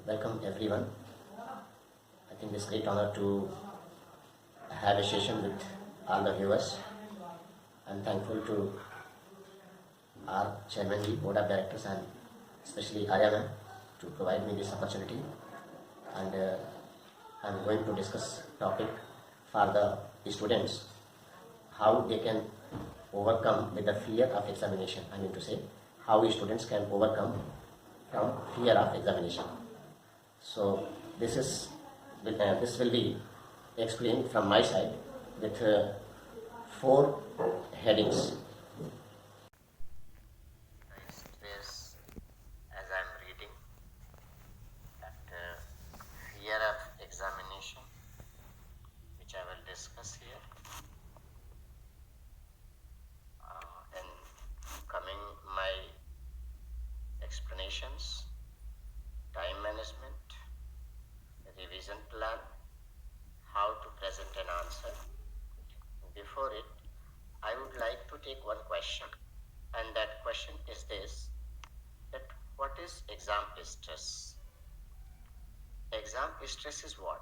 Welcome everyone. I think it's a great honor to have a session with all the viewers. I'm thankful to our chairman, board of directors, and especially Arya to provide me this opportunity. And I'm going to discuss topic for the students how they can overcome with the fear of examination. I mean to say how students can overcome from fear of examination. So this will be explained from my side with four headings. Stress, as I'm reading, that fear of examination, which I will discuss here. And coming my explanations, time management, revision plan, how to present an answer. Before it, I would like to take one question, and that question is this: that what is exam stress? Exam stress is what?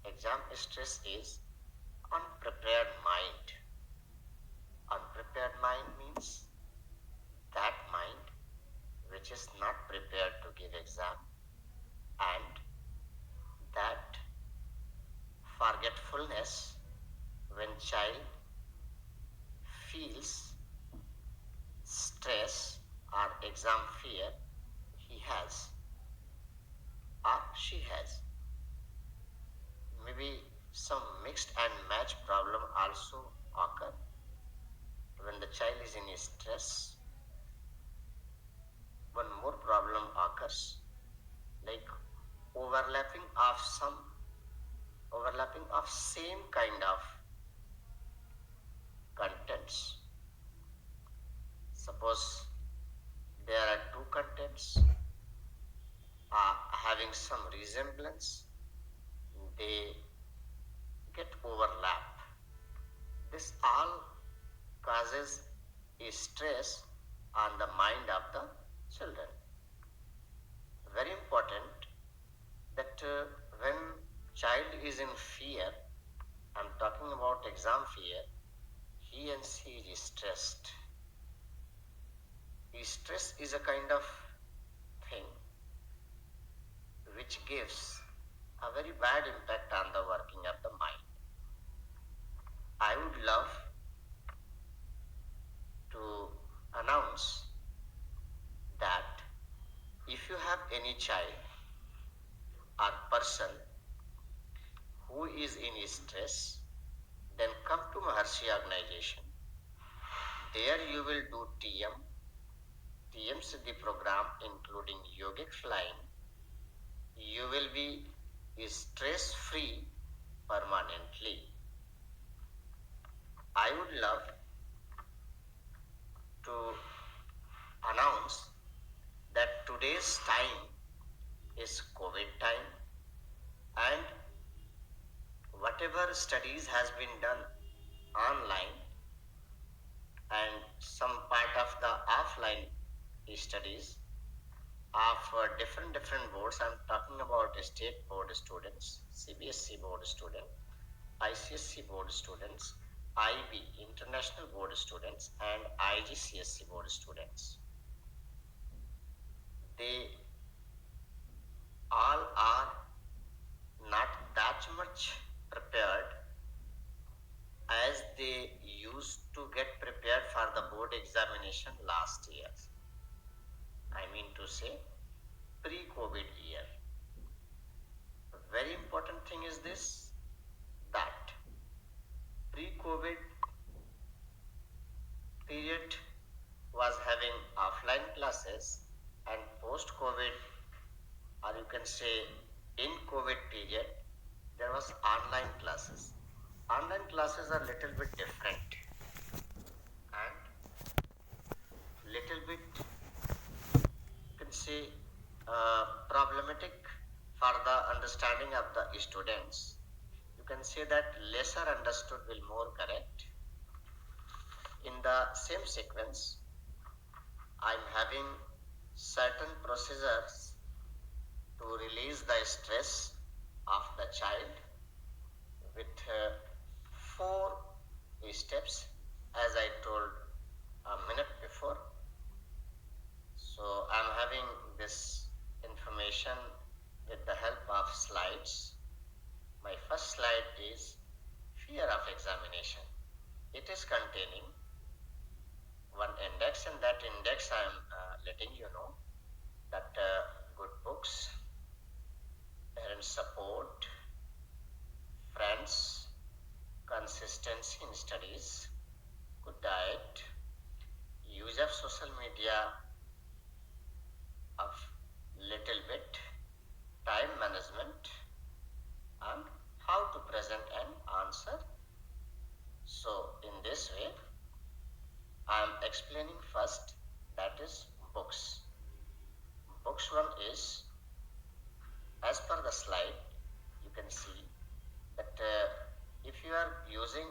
Exam stress is unprepared mind. Unprepared mind means that mind which is not prepared to give exam, and that forgetfulness when child feels stress or exam fear, he has or she has. Maybe some mixed and match problem also occur when the child is in stress. One more problem occurs, like overlapping of same kind of contents. Suppose there are two contents having some resemblance, they get overlap. This all causes a stress on the mind of the children. Very important that when child is in fear, I'm talking about exam fear, he and she is stressed. Stress is a kind of thing which gives a very bad impact on the working of the mind. I would love to announce that if you have any child or person who is in stress, then come to Maharshi organization. There you will do TM Siddhi program including yogic flying. You will be stress free permanently. I would love to announce that today's time is COVID time, and whatever studies has been done online and some part of the offline studies of different boards. I'm talking about state board students, CBSE board student, ICSE board students, IB international board students, and IGCSE board students. They all are not that much prepared as they used to get prepared for the board examination last year. I mean to say pre-COVID year. A very important thing is this, that pre-COVID period was having offline classes, and post-COVID, or you can say in COVID period, there was online classes. Online classes are little bit different and little bit, you can say, problematic for the understanding of the students. You can say that lesser understood will more correct. In the same sequence, I'm having certain procedures to release the stress of the child with four steps, as I told a minute before. So I'm having this information with the help of slides. My first slide is fear of examination. It is containing one index, and that index I am letting you know that good books, parent support, friends, consistency in studies, good diet, use of social media of little bit, time management, and how to present an answer. So in this way, I am explaining first, that is books. Books one is, as per the slide, you can see that if you are using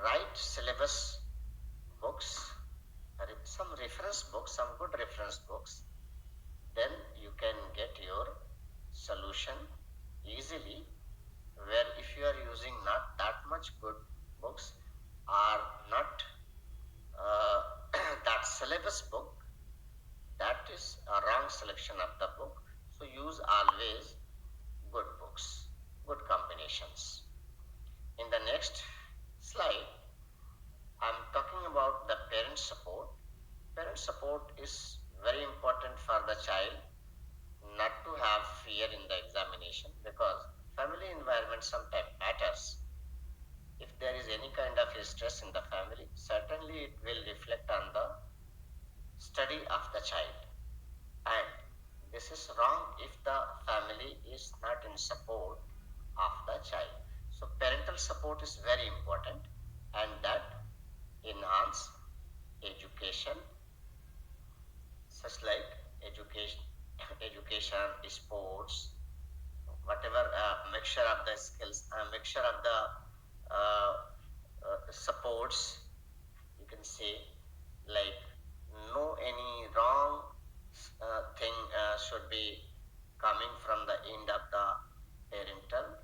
right syllabus books, some reference books, some good reference books, then you can get your solution easily. Where if you are using not that much good books or not that syllabus book, that is a wrong selection of the book. So use always good books, good combinations. In the next slide, I'm talking about the parent support. Parent support is very important for the child not to have fear in the examination, because family environment sometimes matters. If there is any kind of stress in the family, certainly it will reflect on the study of the child. And this is wrong if the family is not in support of the child. So parental support is very important, and that enhance education, such like education, sports, whatever mixture of the skills, mixture of the uh, supports, you can say, like no any wrong thing should be coming from the end of the parental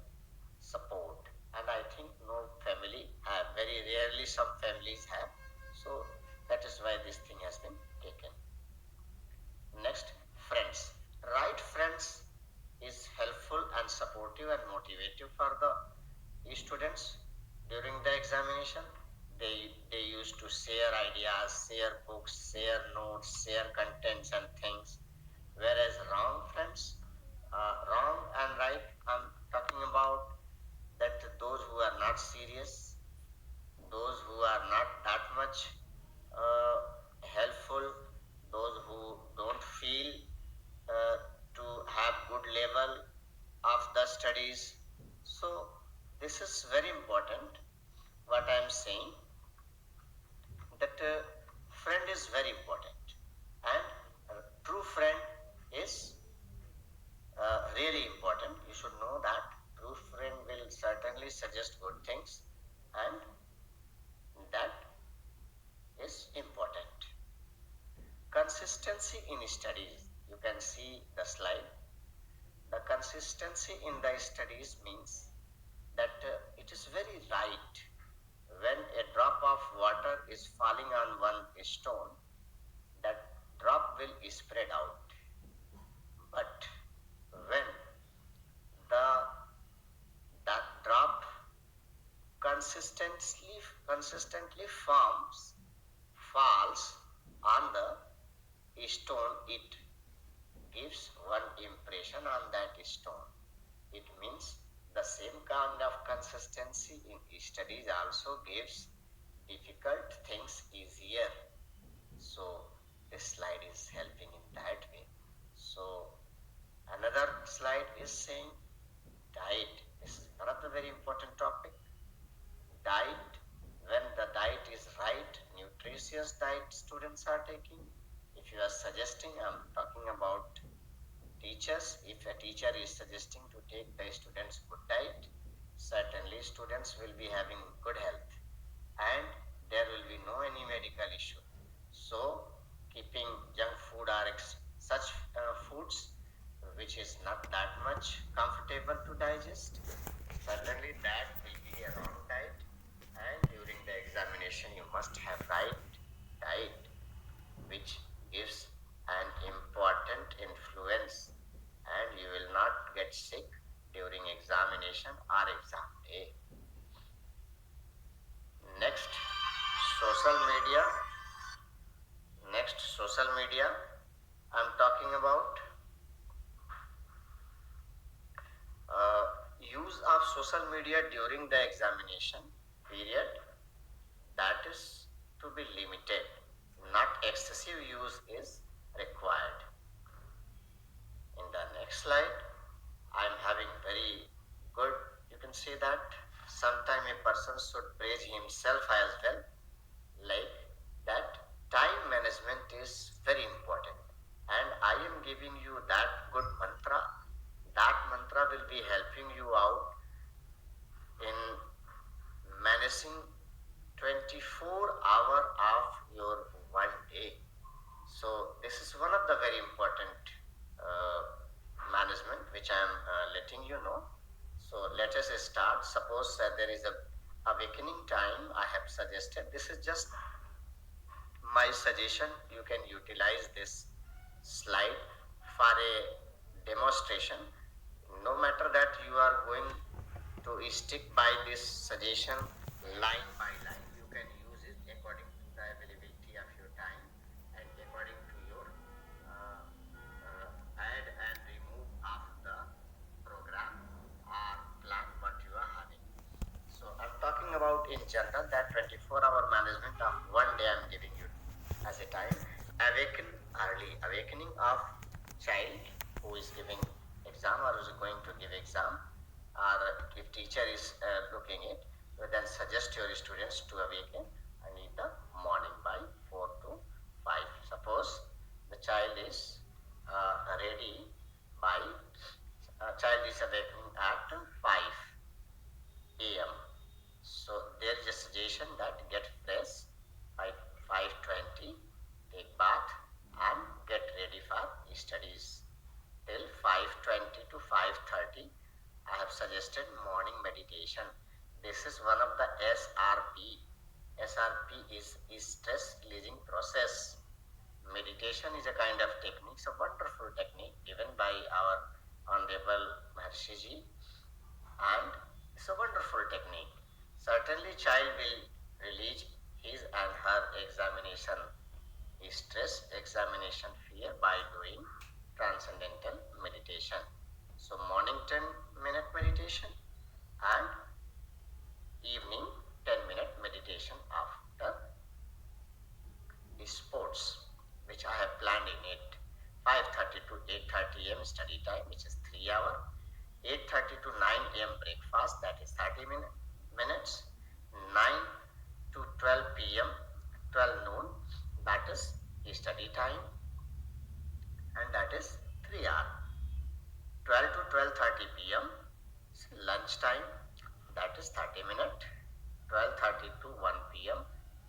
support. And I think no family have, very rarely some families have. So that is why this thing has been taken. Next, friends. Right friends is helpful and supportive and motivative for the students during the examination. They used to share ideas, share books, share notes, share contents and things. Whereas wrong friends, wrong and right, I'm talking about that those who are not serious, those who are not that much uh, helpful, those who don't feel uh, to have good level of the studies. So this is very important what I am saying, that friend is very important, and true friend is really important. You should know that true friend will certainly suggest good things, and that is important. Consistency in studies. You can see the slide. The consistency in the studies means that it is very right. When a drop of water is falling on one stone, that drop will spread out. But when the that drop consistently falls on the stone, it gives one impression on that stone. It means the same kind of consistency in studies also gives difficult things easier. So this slide is helping in that way. So another slide is saying diet. This is one of the very important topic. Diet, when the diet is right, nutritious diet students are taking. If you are suggesting, I'm talking about teachers. If a teacher is suggesting to take the students good diet, certainly students will be having good health, and there will be no any medical issue. So keeping junk food or such foods which is able to digest, certainly that will be a wrong diet. And during the examination, you must have right diet, which gives an important influence, and you will not get sick during examination or exam day. Next, social media. Next, social media. I'm talking about use of social media during the examination period, that is to be limited. Not excessive use is required. In the next slide, I am having very good, you can say that sometime a person should praise himself as well, like that time management is very important, and I am giving you that good mantra. That mantra will be helping you out in managing 24 hour of your one day. So this is one of the very important uh, management which I am letting you know. So let us start. Suppose there is a awakening time I have suggested. This is just my suggestion. You can utilize this slide for a demonstration. No matter that you are going to stick by this suggestion line by line, you can use it according to the availability of your time and according to your add and remove of the program or plan what you are having. So I'm talking about in general that 24-hour management of one day I'm giving you as a time. Awaken early, awakening of child who is giving exam or is going to give exam, or if teacher is looking it, then suggest your students to awaken and in the morning by 4 to 5. Suppose the child is ready by child is awakening at 5 a.m. So there is a suggestion that get fresh by 5:20, take bath and get ready for studies till 5:20 to 5:30. I have suggested morning meditation. This is one of the SRP. SRP is stress releasing process. Meditation is a kind of technique, it's a wonderful technique given by our Honorable Maharshi, and it's a wonderful technique. Certainly child will release his and her examination stress, examination fear by doing transcendental meditation. So morning 10-minute meditation and evening 10-minute meditation after sports, which I have planned in it. 5:30 to 8:30 a.m. study time, which is 3 hours. 8:30 to 9 a.m. breakfast, that is 30 minutes. 9 to 12 p.m. 12 noon, that is study time, and that is 3 hours. 12 to 12:30 p.m. lunch time, that is 30 minutes. 12:30 to 1 p.m.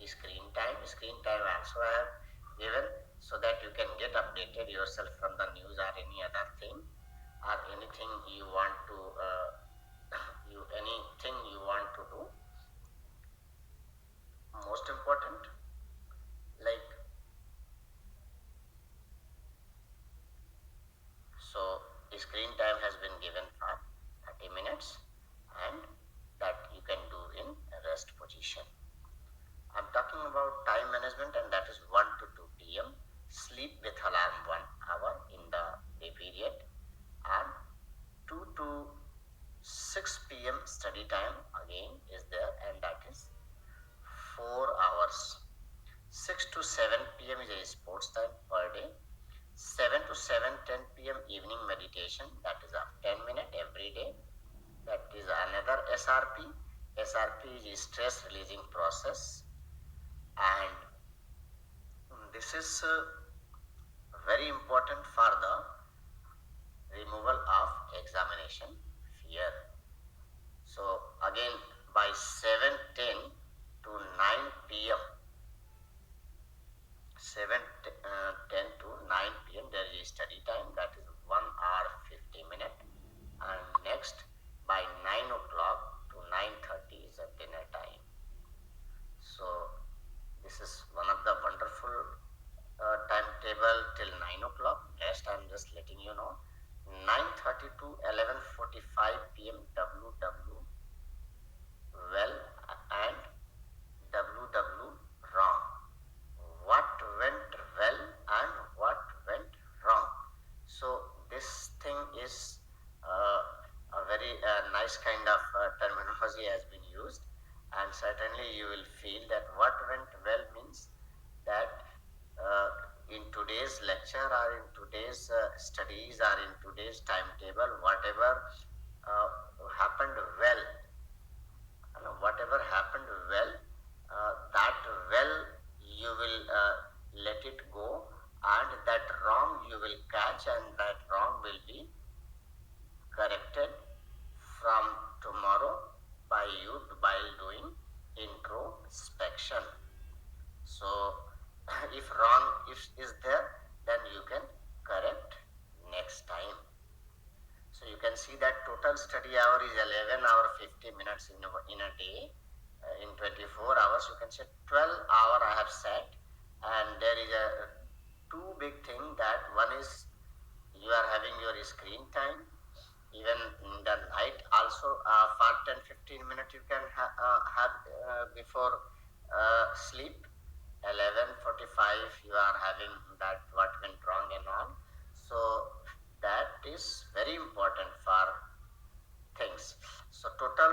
screen time. Screen time also I have given so that you can get updated yourself from the news or any other thing, or anything you want to anything you want to do. Most important, like, so screen time has been given for 30 minutes, and that you can do in rest position. I'm talking about time management, and that is 1 to 2 p.m. Sleep with alarm 1 hour in the day period, and 2 to 6 p.m. study time again is there, and that is 4 hours. 6 to 7 p.m. is a sports time per day. 7 to 7:10 p.m. evening meditation, that is of 10 minutes every day. That is another SRP. SRP is stress releasing process, and this is very important for the removal of examination fear. So again, by 7:10 to 9 p.m. 7:10 to 9 p.m. there is study time, that is 1 hour 50 minutes. And next 12 till 9 o'clock. Rest I'm just letting you know. 9:30 to 11:45 p.m. WW well and WW wrong. What went well and what went wrong. So this thing is a very nice kind of terminology has been used, and certainly you will feel that what went well means that in today's lecture or in today's studies or in today's timetable, whatever uh, happened well, whatever happened well, that well you will let it go, and that wrong you will catch, and that wrong will be corrected from tomorrow by you while doing introspection. So if wrong is there, then you can correct next time. So you can see that total study hour is 11 hour 50 minutes in a day. In 24 hours, you can say 12 hour I have set, and there is a two big thing, that one is you are having your screen time. Even in the night also, for 10-15 minutes you can have before sleep. 11:45 you are having that what went wrong and all. So that is very important for things. So total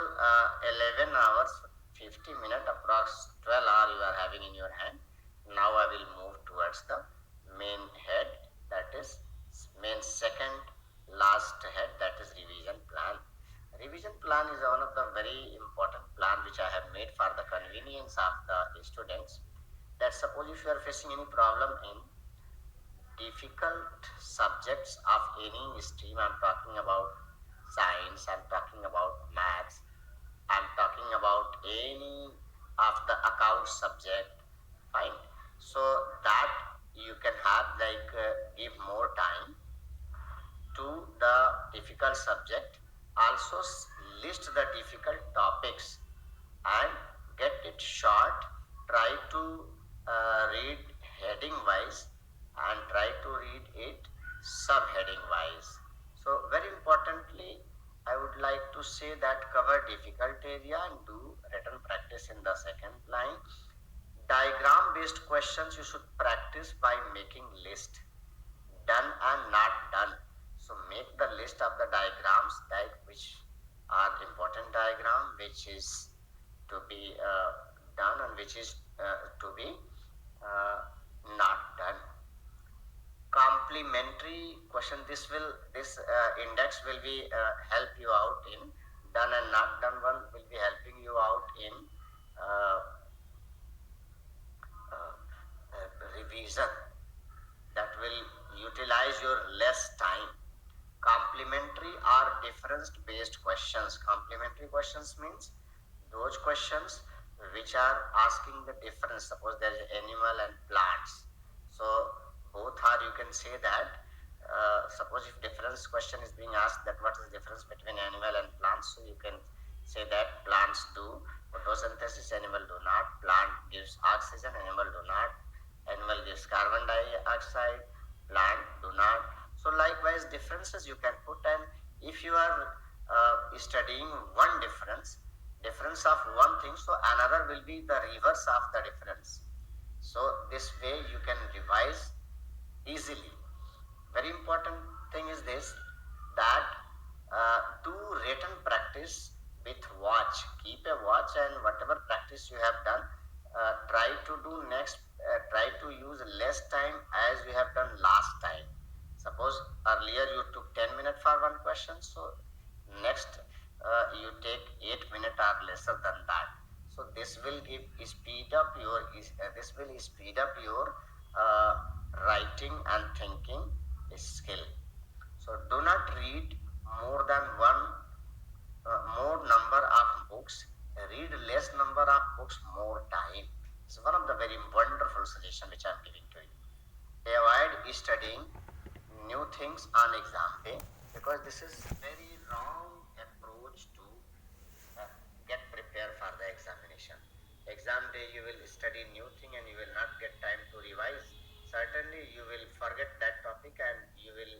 11 hours 50 minutes, approx 12 hour you are having in your hand. Now I will move towards the main head, that is main second last head, that is revision plan. Revision plan is one of the very important plan which I have made for the convenience of the students. That suppose if you are facing any problem in difficult subjects of any stream, I'm talking about science, I'm talking about maths, I'm talking about any of the account subject, fine. So that you can have like give more time to the difficult subject, also list the difficult topics and get it short. Try to read heading wise and try to read it subheading wise. So very importantly, I would like to say that cover difficult area and do written practice in the second line. Diagram based questions you should practice by making list, done and not done. So make the list of the diagrams that which are important diagram, which is to be done and which is to be not done. Complementary question, this index will be help you out in done and not done one, will be helping you out in uh, revision, that will utilize your less time. Complementary or difference based questions. Complementary questions means those questions which are asking the difference. Suppose there is animal and plants, so both are, you can say that suppose if difference question is being asked, that what is the difference between animal and plants, so you can say that plants do photosynthesis, animal do not. Plant gives oxygen, animal do not. Animal gives carbon dioxide, plant do not. So likewise differences you can put, and if you are studying one difference of one thing, so another will be the reverse of the difference. So this way you can revise easily. Very important thing is this, that do written practice with watch. Keep a watch, and whatever practice you have done, try to do next, try to use less time as you have done last time. Suppose earlier you took 10 minutes for one question, so next you take 8 minutes or lesser than that. So this will give speed up your this will speed up your writing and thinking skill. So do not read more than one more number of books. Read less number of books more time. It's one of the very wonderful suggestion which I am giving to you. Avoid studying new things on exam day, because this is very wrong approach to get prepared for the examination. Exam day you will study new thing and you will not get time to revise. certainly you will forget that topic and you will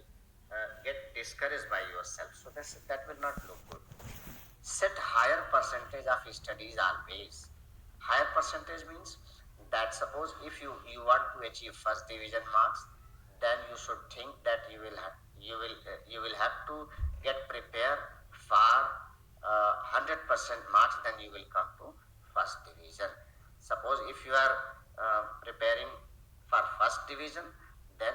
get discouraged by yourself. So that will not look good. Set higher percentage of studies always. Higher percentage means that suppose if you want to achieve first division marks, then you should think that you will have to get prepared for 100% marks, then you will come to first division. Suppose if you are preparing for first division, then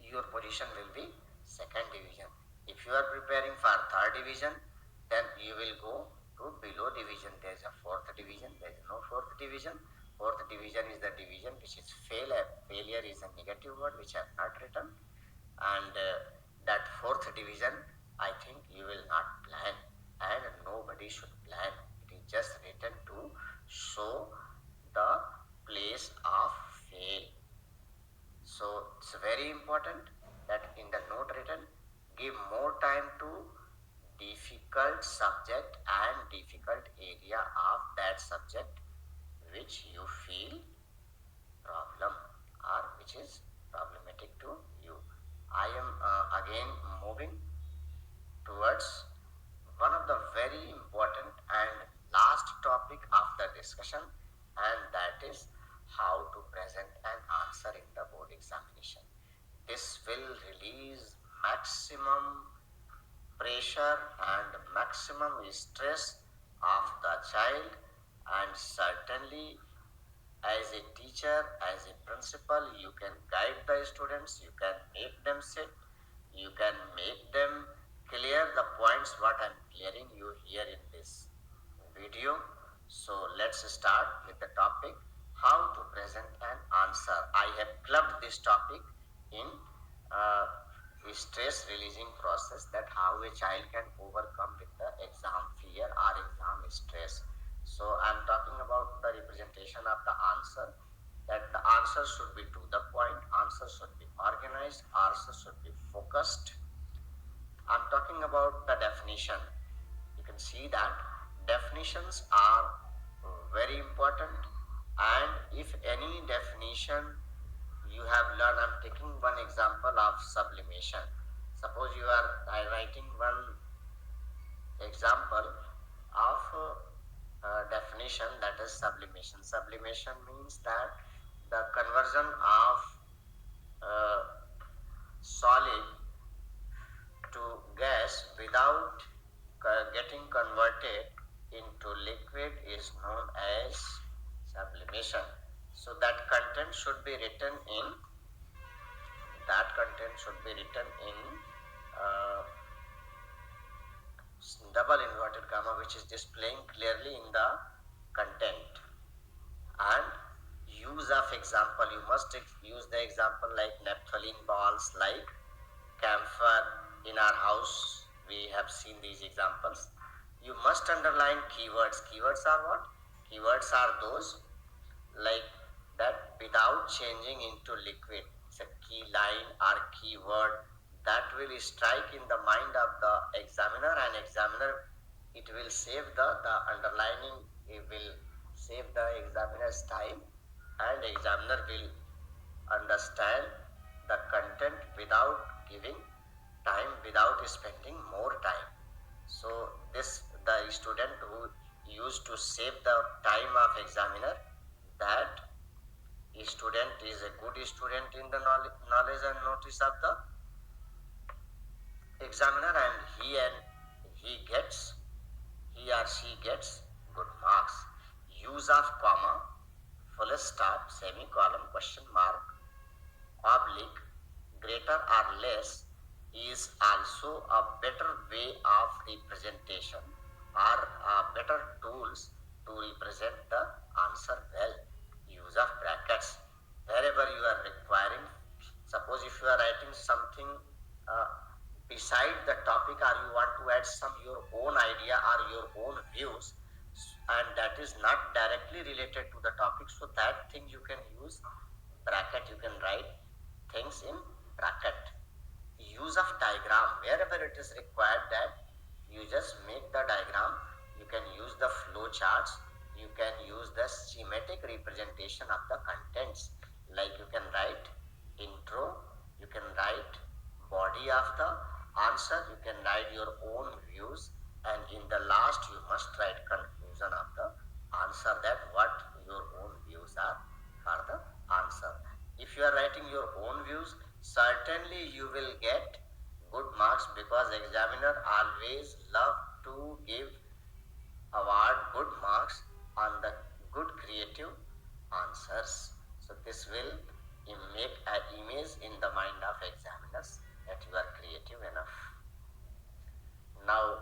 your position will be second division. If you are preparing for third division, then you will go to below division. There is a fourth division. There is no fourth division. Fourth division is the division which is failure. Failure is a negative word which I have not written. And that fourth division, I think you will not plan, and nobody should plan. It is just written to show the place of fail. So it's very important that in the note written, give more time to difficult subject and difficult area of that subject which you feel problem or which is problematic to you. I am again moving towards one of the very important and last topic of the discussion, and that is how to present an answer in the board examination. This will release maximum pressure and maximum stress of the child, and certainly as a teacher, as a principal, you can guide the students, you can make them sit, you can make them clear the points what I am clearing you here in this video. So let's start with the topic, how to present an answer. I have clubbed this topic in stress releasing process, that how a child can overcome with the exam fear or exam stress. So I am talking about the representation of the answer, that the answer should be to the point, answer should be organized, answer should be focused. I am talking about the definition. You can see that definitions are very important, and if any definition you have learned, I am taking one example of sublimation. Suppose you are writing one example of definition, that is sublimation. Sublimation means that the conversion of solid to gas without getting converted into liquid is known as sublimation. So that content should be written in double inverted comma, which is displaying clearly in the content. And use of example, you must use the example like naphthalene balls, like camphor. In our house we have seen these examples. You must underline keywords. Keywords are what? Keywords are those like that without changing into liquid. It's a key line or keyword that will strike in the mind of the examiner, and examiner, it will save the underlining, it will save the examiner's time, and examiner will understand the content without giving time, without spending more time. So this, the student who used to save the time of examiner, that student is a good student in the knowledge and notice of the examiner, and he or she gets good marks. Use of comma, full stop, semicolon, question mark, oblique, greater or less is also a better way of representation, or better tools to represent the answer well. Use of brackets wherever you are requiring. Suppose if you are writing something beside the topic, or you want to add some your own idea or your own views, and that is not directly related to the topic, so that thing you can use bracket, you can write things in bracket. Use of diagram wherever it is required, that you just make the diagram. You can use the flow charts, you can use the schematic representation of the contents, Like you can write intro, you can write body of the answer, you can write your own views, and in the last you must write conclusion of the answer, that what your own views are for the answer. If you are writing your own views, certainly you will get good marks, because examiner always love to give award good marks on the good creative answers. So this will make an image in the mind of examiners that you are creative enough. Now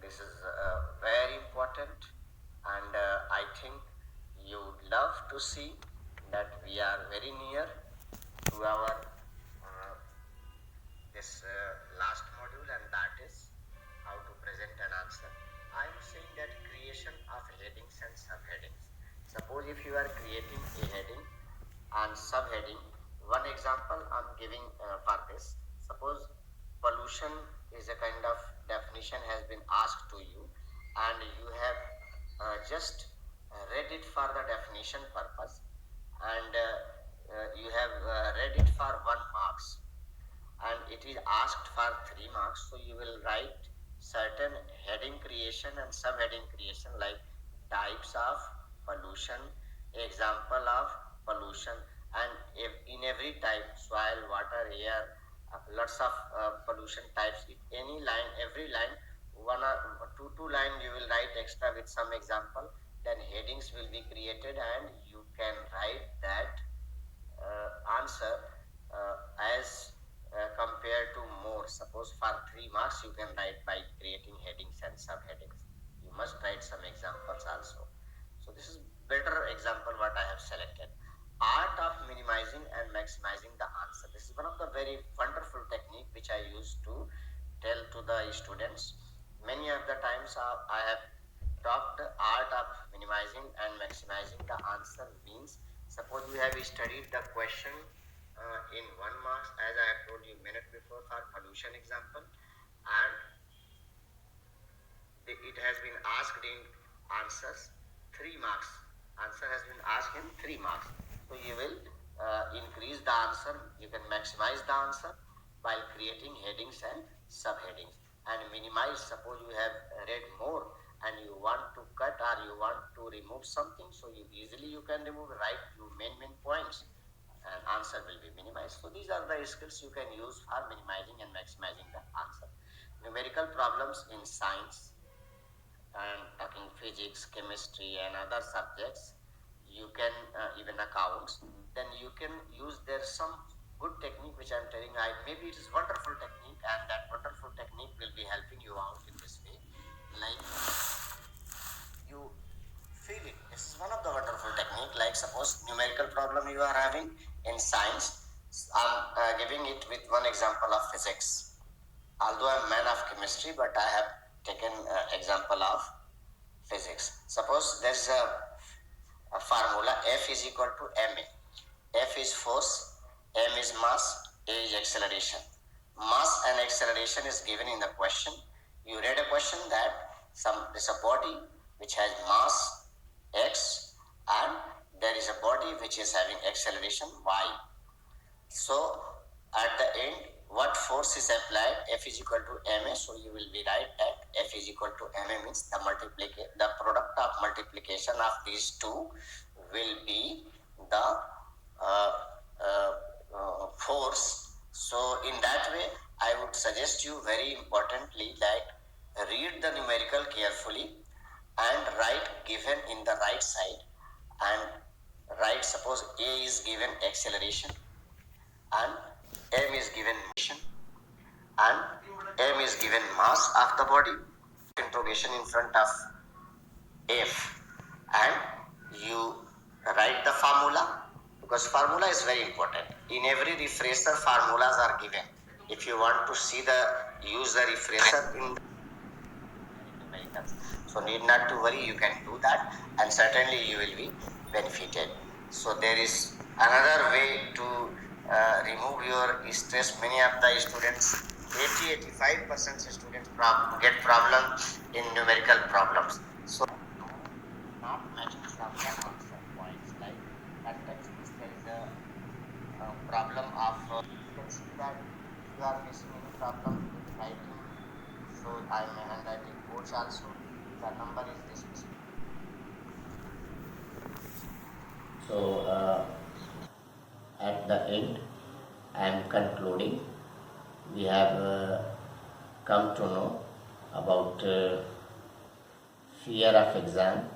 this is very important, and I think you would love to see that we are very near to our this last module, and that is how to present an answer. I am saying that creation of headings and subheadings. Suppose if you are creating a heading and subheading, one example I am giving for this. Suppose pollution is a kind of definition has been asked to you, and you have just read it for the definition purpose, and you have read it for 1 marks, and it is asked for 3 marks. So you will write certain heading creation and subheading creation, like types of pollution, example of pollution, and if in every type, soil, water, air, lots of pollution types, if any line, every line, one or two line you will write extra with some example, then headings will be created, and you can write that answer as compared to more. Suppose for 3 marks you can write by creating headings and subheadings. You must write some examples also. So this is better example what I have selected. Art of minimizing and maximizing the answer. This is one of the very wonderful technique which I used to tell to the students. Many of the times I have talked art of minimizing and maximizing the answer means, suppose you have studied the question in 1 marks, as I have told you minute before for pollution example, and it has been asked in answers 3 marks. Answer has been asked in 3 marks. So you will increase the answer, you can maximize the answer while creating headings and subheadings, and minimize. Suppose you have read more and you want to cut or you want to remove something, so you can remove, write your main points, and answer will be minimized. So these are the skills you can use for minimizing and maximizing the answer. Numerical problems in science, and talking physics, chemistry, and other subjects, you can even accounts, then you can use there some good technique which I am telling. Maybe it is wonderful technique, and that wonderful technique will be helping you out in this way. Like you feel it. This is one of the wonderful technique. Like suppose numerical problem you are having in science, I'm giving it with one example of physics. Although I'm man of chemistry, but I have taken example of physics. Suppose there's a formula, F is equal to ma. F is force, m is mass, a is acceleration. Mass and acceleration is given in the question. You read a question that there's a body which has mass x, and there is a body which is having acceleration y. So at the end, what force is applied? F is equal to ma. So you will be right that F is equal to ma means the product of multiplication of these two will be the force. So in that way, I would suggest you very importantly that read the numerical carefully and write given in the right side, and write, suppose A is given acceleration and m is given motion and m is given mass of the body, interrogation in front of F, and you write the formula, because formula is very important. In every refresher, formulas are given. If you want to see use the refresher in numericals, so need not to worry, you can do that, and certainly you will be benefited. So there is another way to remove your stress. Many of the students, 80-85% students get problem in numerical problems. So not matching from the answer points, like context is there is a problem of you can see that if you are facing any problem with writing, so I am handwriting codes also. The number is this. So at the end, I am concluding. We have come to know about fear of exam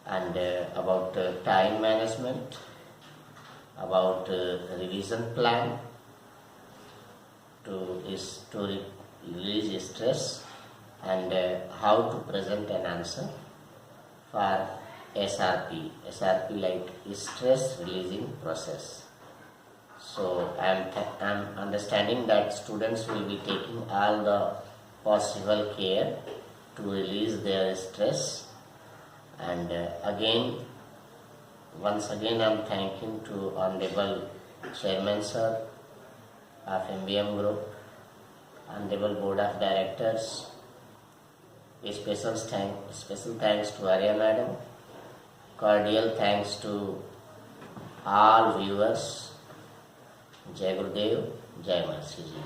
and about time management, about revision plan to release stress, and how to present an answer for SRP. SRP like stress releasing process. So I'm understanding that students will be taking all the possible care to release their stress. And once again I'm thanking to Honorable Chairman Sir of MBM Group, Honorable Board of Directors. A special thanks to Arya Madam. Cordial thanks to all viewers. Jai Gurudev, Jai Mahasi Ji.